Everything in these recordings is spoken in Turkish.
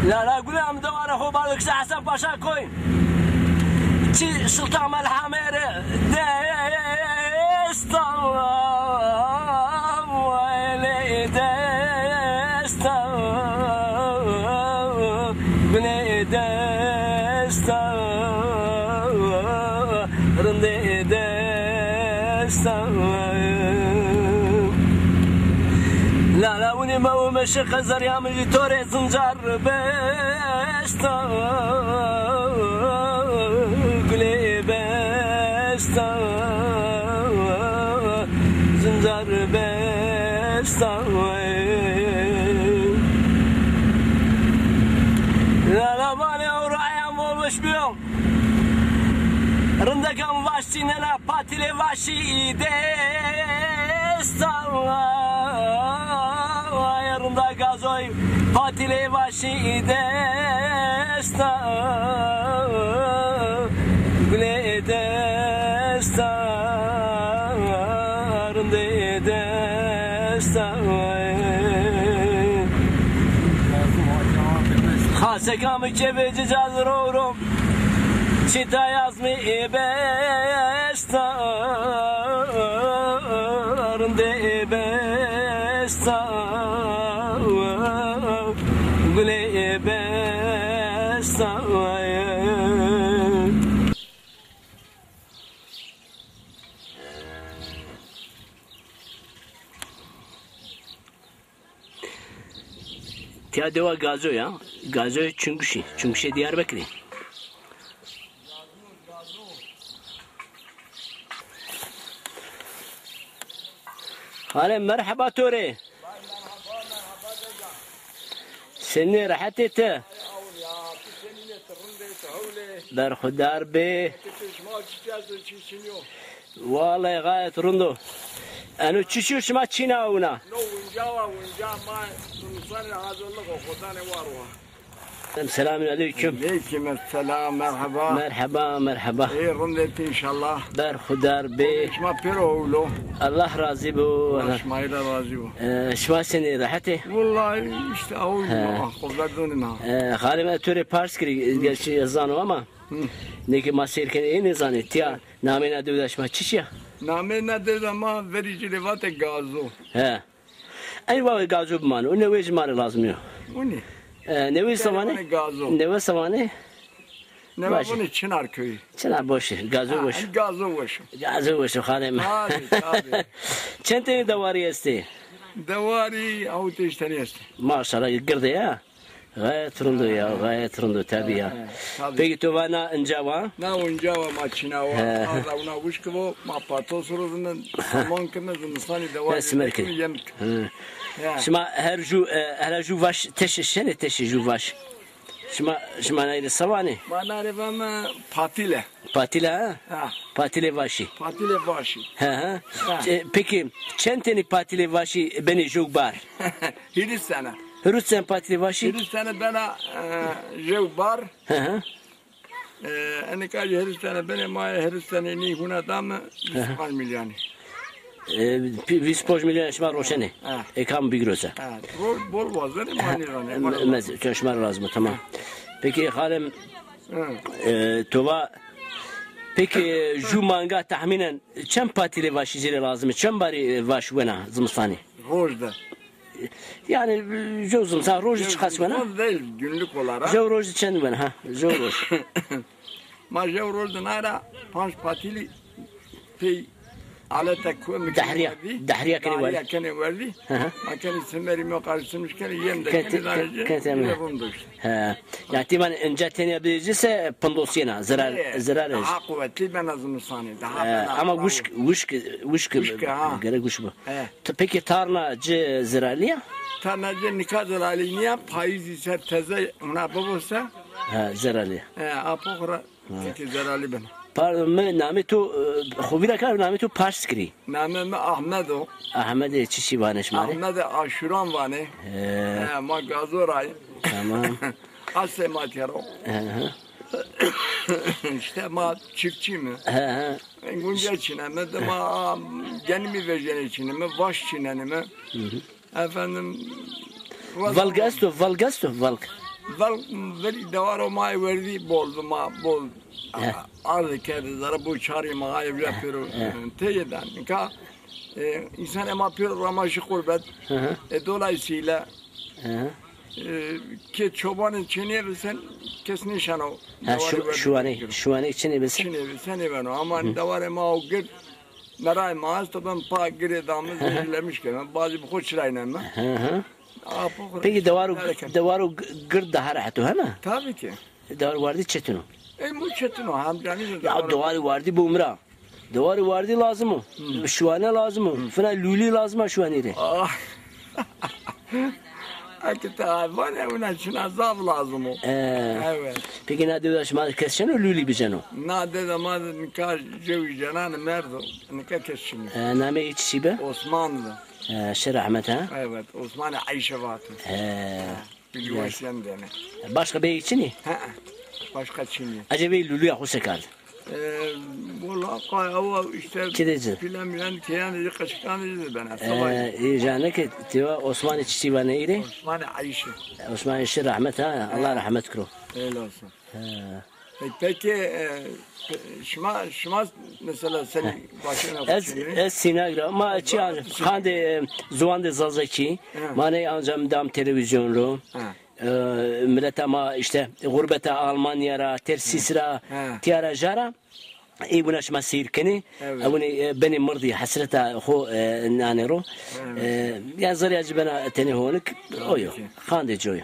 لا لا قولهم دوار أخو بالك ساعة باشا كوين تي سلطان الحمير ديستان ويلي ديستان بني ديستان رندي ديستان لا لا وني ما هو ماشي خزر يا ملي توري زنجر بيستا قلي بيستا زنجر بيستا لا لا باني ورايا مو مش بيوم رندقم واشتي نلا باتلي واشي ديستا Yarında gazoy patile başı desta gle desta rende desta Hase kamı çeveci cazrorum çita yazmi besta rende besta قولي بس Tiya deva gazo ya. Gazo Çünküşi Diyarbakır. Hale merhaba Tori. سني راحتي دار خدار بي والله غاية رندو أنا تشوش ما تشيناونا السلام عليكم. عليكم السلام مرحبا. مرحبا. إيه رندت إن شاء الله. دار خدار بي. شما بيرولو. الله راضي بو. شما إلى راضي بو. شما سني راحتي؟ والله إشتا أول ما خذلوننا. خالي ما توري بارسكري قال شيء يزانو أما. نيجي ما سير كان إيه نزاني تيا نامينا دودا شما تشيا. نامينا دودا ما فريج لوات غازو. ها. أي واقع غازو بمانو. ونويج مار لازميو. وني. نوي سمانه؟ نوي سمانه؟ نوي بني çınar köyü. Çınar boşu, gazı boşu. Gazı boşu hanım. Tabii. Çenteni davari esti. Davari avuteşteni esti. Maşallah girdi ya. Gayet rundu tabii ya. Peki tu bana injava? Na injava maçina var. Arada una uçkuvo ma patosurunun saman kımızın sani davari. Esmerki. شما هر جو واش تشي جو واش شما نايل سواني ما نعرفم patile ha patile vashi ha peki çenteni patile vashi beni jogbar Hürüsten patile vashi bana jogbar أنا كاجي هرستان بني ما هرستان إني هنا دام 20 مليون. 25 milyon şmar roşeni. Ekam bir grosa. Bol vazır mani Mez şmar lazım tamam. Peki halim tova peki ju manga tahminen çem patile vaşı zile lazım. Çem bari vaş vena zımstani. Rojda. Yani jozum sa roj çıkas vena. Roz değil günlük olarak. Jo roj çen vena ha. Jo roj. Ma jo rojda nara panç patili pey على تكوين دحرية كان يوردي ما كان يسمى ما قال اسمش كان يم ده كان يعني تيمان إن جاتني بيجلس بندوسينا زرار عقوة تيمان أظن صاني أما وش غير وش بو peki tarna ج زرالية tarna ج nikah زرالية payızı ser teze ona babası زرالية apokra ki zerali ben Pardon, nami tu khubira kar nami tu Parskri. Nami Ahmedo. Ahmed çişi vaneş mari. Ahmed Aşuran vane. Ma gazoray. Tamam. Asle matero. İşte ma çiftçi mi? Gunca çineme de ma genimi vereceğin çineme, baş çineme. Efendim. Valgasto. ولی دوار ما وردی بولد ما بول عرض کرد زره بو چاری ما evle pero teyden ka insan ama pero ramaşı kurbet dolayısıyla ki çobanın çiğne bilsen kesin şano şu an için bilsen çiğne bilsen ben ama davar ma o gir meray maaz taban pa gire damız zehirlemiş ki bazı bu hoşlayına mı peki davar gır daha rahat ha mı tabii ki davar vardı çetino bu çetino hem yani ya davar vardı bu umra davar vardı lazım mı şu an lazım mı falan luli lazım mı şu an iri Akita bana ona için azab lazım o. Evet. Peki ne diyorlar şimdi kesişen o luli bizeno? Ne dedi ama nikah cevi canan merdo nikah kesişin. Name hiç şibe? Osmanlı. Şer Ahmet ha? Evet Osmanlı Ayşe Vatı. Biliyorsun dene. Başka bey için mi? Başka Çinli. Acaba luli ya husekal. Valla kaya işte filan kiyan kaçkan dedi bana. Yani ki tiwa Osman içi var neydi? Osman Ayşe. Osman Şer Ahmet ha Allah rahmet kro. Öyle olsun. Peki şuma mesela sen başına ez sinagra ma çi khande zuande zazaki mane ancam dam televizyonlu millet ama işte gurbete Almanya'ra tersisra tiyara jara buna şma sirkeni abone beni mırdı hasreta ho nanero ya zar yacibana teni honik oyo khande joyo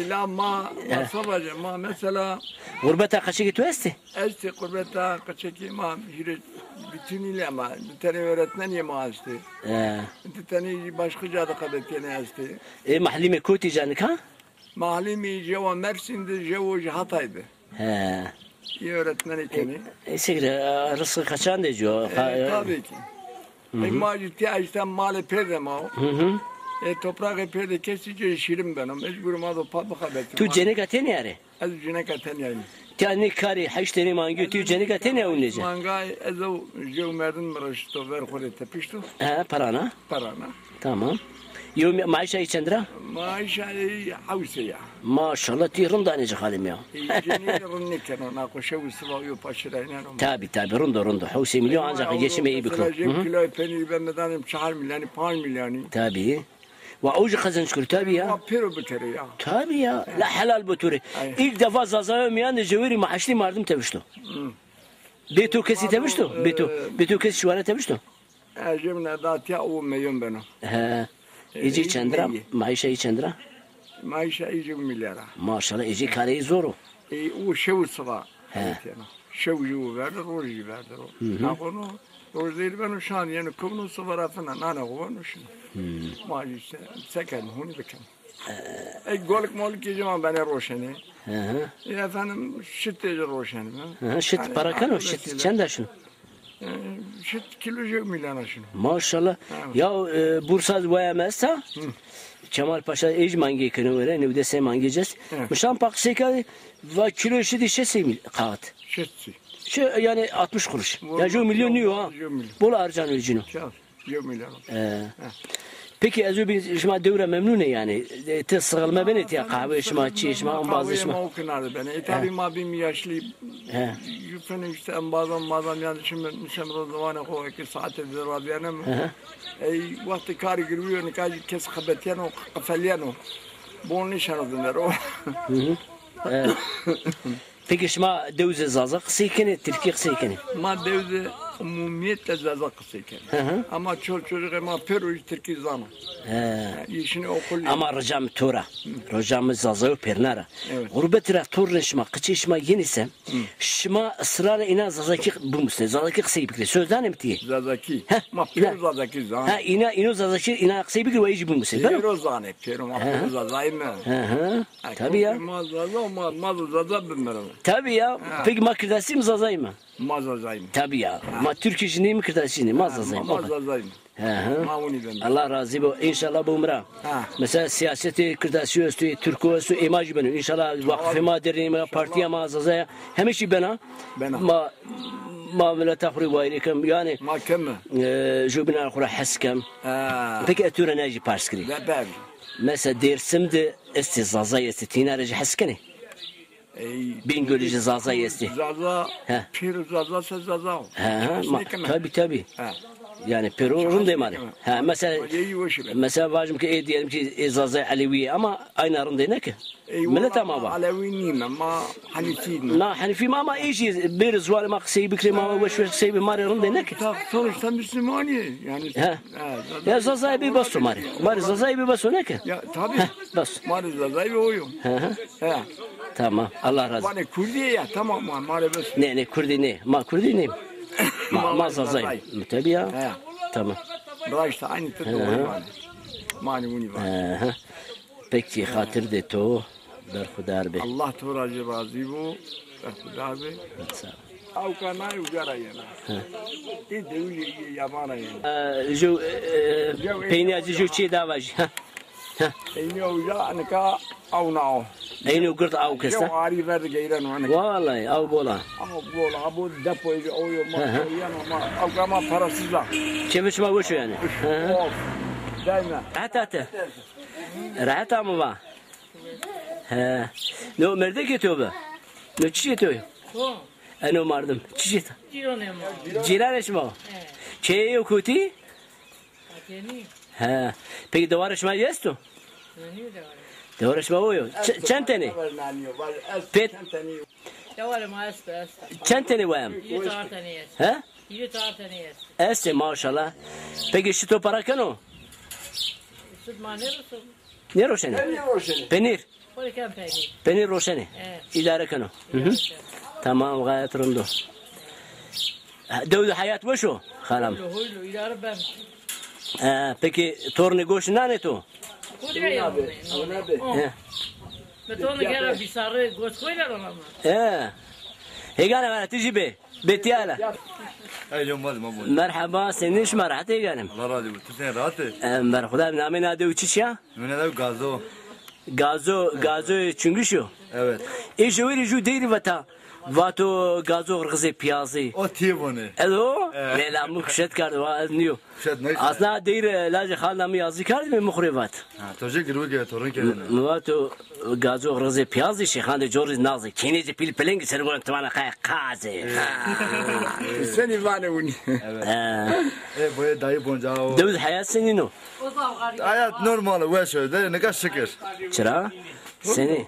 la ma sabaca ma mesela gurbete kaçı gitti esti esti gurbete kaçı ki ma bütünüyle ama bir tane öğretmen yema esti bir tane başka cadı kadetene esti mahallime kuti canik ha mahallimi ceva Mersin'de ceva Hatay'dı iyi öğretmen ikeni sigre rızkı kaçan da diyor tabii ki ma ciddi açtan mali perde ma toprak perde kesici şirin benim mecburum adı bakabet tu cenikaten yani az cenikaten yani tani kari haşteni mangi tu cenikaten ya unece mangay ezo jo merdin maraşto ver khore tepişto parana tamam يوم معيشة يتشندرا؟ معيشة حوسية ما شاء الله تيرن دانيج خالم يا جنيه رني كانوا ناقش شو سوا يباشرين تابي روندو حوسي مليون عنجا قيش ما يبكرو جيب كيلو بني بمدان 4 مليون 5 مليون تابي وأوج خزن شكر تابي يا بيرو بكري يا تابي يا لا حلال بتوري ilk defa zazayım yani ceviri maaşlı mardım tevişto بيتو كسي تبشتو بيتو كسي شوارع تبشتو جبنا داتيا او مليون بنا يجي چندرا معيشة يجي چندرا معيشة يجي مليارا ما شاء الله يجي كاري زورو او شو صبا شو جو verdi روجي verdi ناقونو روج değil ben şan yani kumnu sıvara falan nana kovanu şunu معيشة سكن هوني بكم اي قولك مولك يجي ما بني روشني ya efendim şit roşani şit para kano şit çenda şunu şit kilo milyona şunu maşallah ya Bursa vayamazsa Kemal Paşa ecmangi kını öyle ne de sen mangiyeceğiz müşan pakseka ve kilo şit işe sevmil kağıt şey yani 60 kuruş ya jo milyon diyor ha bol harcan öcünü jo milyon Peki azıcık şuma devre memnune yani tesğalma beni ya kahve şuma çay şuma bazı şuma. Kahve mümkün beni. Tabii ma bir yaşlı. Yüfen işte bazen yani şimdi mesela zamanı koy ki saate zirva diyelim. Vakti kar giriyor ne kadar kes kabetiyen o kafaliyen o. Bu nişan adınlar o. Peki şuma devze zaza kısıkene Türkiye kısıkene. Ma devze umumiyetle zaza kısıkene. Ama çocuk ama Peru Türkiye zaman. İşini okul. Ama racam tora. Racam zaza pernara. Gurbet raftur şuma kıçı şuma yenise. Şuma ısrarla ina zazaki bu musun? Zazaki kısıkene. Sözden emtiye. Zazaki. Ma Peru zazaki zan. Ha ina zazaki ina kısıkene ve iyice bu musun? Peru zan Peru ma Peru zazay mı? Tabii ya. Ma zaza bilmiyorum. Tabii ya. Peki makırdası mı zazay mı? Mazazay mı? Tabii ya. Ma Türkçe ne mi kırdası ne? Mazazay mı? Mazazay mı? Allah razı olsun. İnşallah bu umra. Mesela siyaseti kırdası üstü, Türkçe üstü imaj benim. İnşallah vakfıma derneğime, partiye mazazaya. Hem işi bana. ما ولا تخرج وينكم يعني ما كم جو بنا نخرج حسكم. Peki etüre neji parskri? مثلا درسم ده استزازای استینا رج حسکنه بینگولی زازای استی Zaza, He. pir zaza se zaza. tabi yani perorun demari ha mesela mesela vacım ki diyelim ki zazay alevi ama aynı arın değil ne ki millet ama var Alevi nime ma Hanifi. na Hanifi ama iyice bir zuval ma kısayı bikri ma ve şu kısayı bir mari arın değil ne ki Sonuçta Müslümani yani. ya zazay bir basu mari zazay bir basu ne ki Ya tabii. bas Mari zaza bir oyun. He. tamam Allah razı Bana Kurdiye ya tamam mı? Mari bas. ne kurdi ne kurdi ne ma zazay tabi ya He. tamam Raşta aynı tıklı oyun var. Mani uni var. peki hatır de to berhudar be Allah toracı razı bu. Berhudar be. sağ ol. Avkana ugara yana. Devli yabana yana. جو peynir acı jo çiğ davacı Eyni uca anika avnao. aynı gurt av Şu kesta ari verdi geyren anika. vallahi av bola Ama bu depoyu oyu ma yana ma avkama parasızla. çeviç ma boşu yani Of. Daima. rahat ama va no merde getiyor be no çiğ getiyor ano mardım çiğ cilaneş ma çeyi okuti peki duvarış ma yesto duvarış ma oyo çenteni pet çenteni vayam ha 24 tane jest. Esse maşallah peki şu to para kano Süt manerosu. ne roşeni penir Koy kan peynir. penir roşeni idare kano tamam gayet rımdo Devlet hayat bu şu halam Huylu idare ben. peki torni goş nane to Koy ya. Betonu gera bir sarı göz koylar ona. هيقانا انا تجي به بيتيالا اي اليوم ماذا مبون مرحبا سنيش مرحبا هيقانا الله راضي تسين راتي مرحبا بنامين هذا وتشيا من هذا غازو غازو çünkü şu evet جويري جو ديري وتا واتو غازو غرزي بيازي o tiyvone الو لا مو شت كارد نيو شد نيس اصلا دير لاجي خالنا مي يازي كارد من مخربات توجي گروگه تورن کردن واتو غازو غرزي بيازي شيخان جورج نازي كينيجي بيل بلينج سرغون تمانا قازي Seni vane uni. boya dayı boncao دود حياة سنينو hayat normal ve şöyle ne kadar şükür چرا؟ سني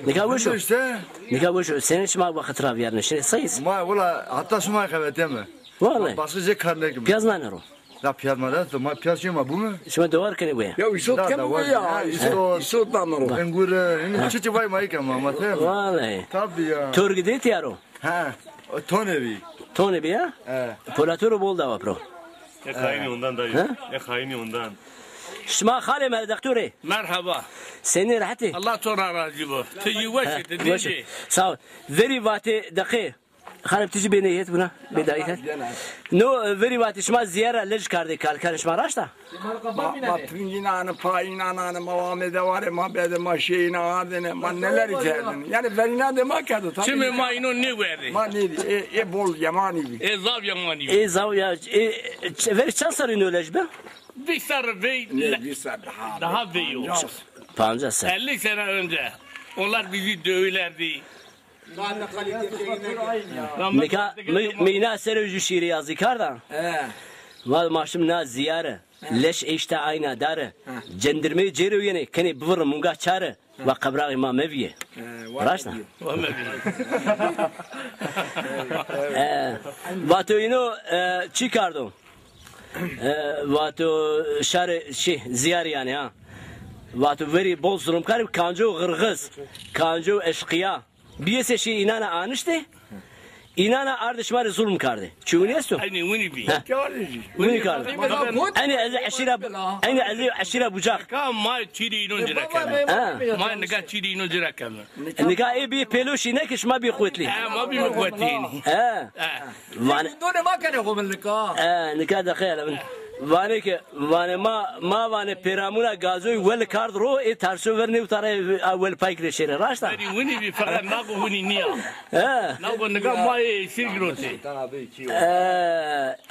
نكا وشو؟ işte نكا وشو؟ سني شما وقت راب يارن شنو صيص؟ ma valla hatta şuma kaveteme والله başka karne gibi بياز ما نرو la piyazmada da ma piyaz şuma bu mu شما دوار كني ويا Ya isot kem bu ya. Isot damro. engur çiçi vay mai kama ma tem والله tabii ya تورق ديت يارو ha o tonevi توني بيا؟ بولاتورو بول دوا برو Ne kaini ondan dayı. Ha? Ne kaini ondan. شما خالي مال دكتوري Merhaba. سني رحتي Allah sonra razı bu. Tüyü veşit dinci. ساو فيري واتي دقيق خالب تجي بيني هيت بنا بداية نو فيري واتي شما زيارة ليش كاردي كان شما راشتا Ma pirincinanı, payinanı, mavamede var ya, ma bede ma şeyini adını, ma neler içerdin. Yani verina de ma kadı tabii. Şimdi mayının ne verdi? Ma neydi? Bol yamani bir. Zav yamani. ايه زاو يا فيري چند سالي نولج به؟ Bir sarı bey Ne bir saat daha. daha bey yok. 50 سال 50 sene önce. Onlar bizi dövülerdi. نكا مينا سرجو شيري يازي كاردا وال ماشم نا زياره ليش ايشتا عينا داره جندرمي جيرو يعني كني بفر مونغا چاره وقبراغي ما مفيه راشنا واتو ينو چي كاردو واتو شار شي زياري يعني ها واتو وري بول ظلم كارب كانجو غرغز كانجو اشقيا بیسه شی اینا آنشته اینا اردشمار ظلم کرده چونی است تو؟ Aynı uni bir. ونی کرده اینی از عشیره بوجاق Ka ma çiri inun cirakeme. Ma ne ka çiri inun cirakeme. نگاه ای بی پلوشی نه کش ما بی قوتلی Ma bir mukvetini. وان Done ma kane gomlika. نگاه دخیل وانه که وانه ما وانه پیرامونا گازوی ول کارد رو ای ترسو ورنی وتاره اول پایک رشیره راشتا Aynı uni bir fakat nago uni niya. Nago ne ka ma sirgrote.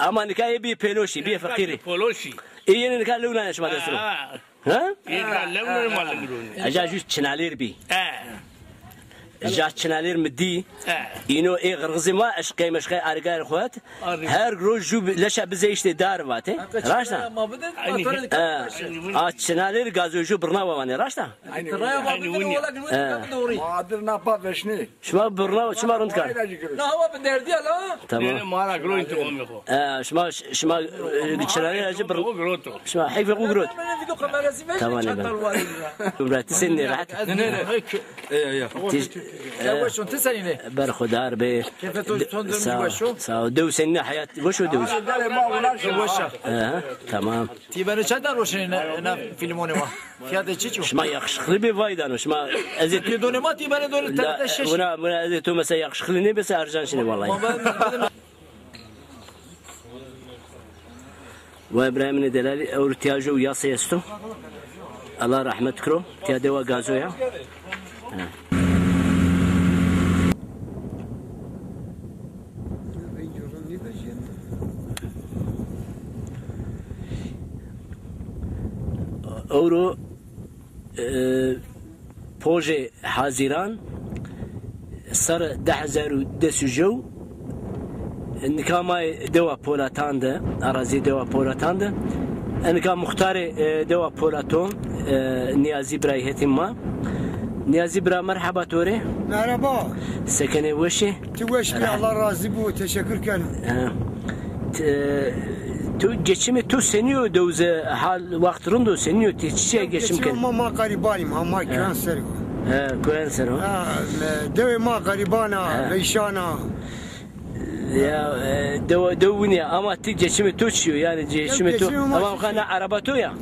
اما نگاه ای بی پلوشی بی فقیری Poloşi. ای یعنی نگاه لونه نشما دسترو Ha? Levne malın Acayip çinalir bir. جا چنالیر مدی اینو غرزی ما اشقی مشقی ارگار خوات هر روز جو لش بزیشت دار واته راشتا چنالیر گازو جو برنامه وانی راشتا Mağdur ne yapar veşni? شما برنامه شما روند کار نه هوا به دردی الا تمام مارا گروین تو میخو شما چنالیر اجی گروتو شما حیف قدرت من ویدیو kamerası ver تمام çatal var برات سنی راحت Yavaş ol tesayine برخدار به ساو دو سنه حياة وشو دو تمام Ti beni çatal roşine na filmone va fiyatı çiço شما يخشخلي بفايدة شما ازيت Bir döneme ti beni dönüp لا şeş ونا ازيتو مثلا يخشخلني بس ارجان شنو والله وابراهيم الدلالي او ارتياجو ياسي يستو الله رحمة كرو تيادوا غازويا اورو پوجه حاضران سر 10,000 جو نکامای دوا پولاتانده ارازی دوا پولاتانده انکام مختار دوا پولاتون نیازی برای هتیم ما نیازی برای مرحبا توره Merhaba. سکنه وشه Teşekkür Allah razı bu. Teşekkür ederim. تو geçimi tu seniyor doze hal vaktinde seniyor çiçeğe geçim kan Ama garibanım ama kanser. kanser o Deve ma garibana, leşana. ya devuniya ama ti geçimi tu çiyor yani geçimi tu ama kana araba tu ya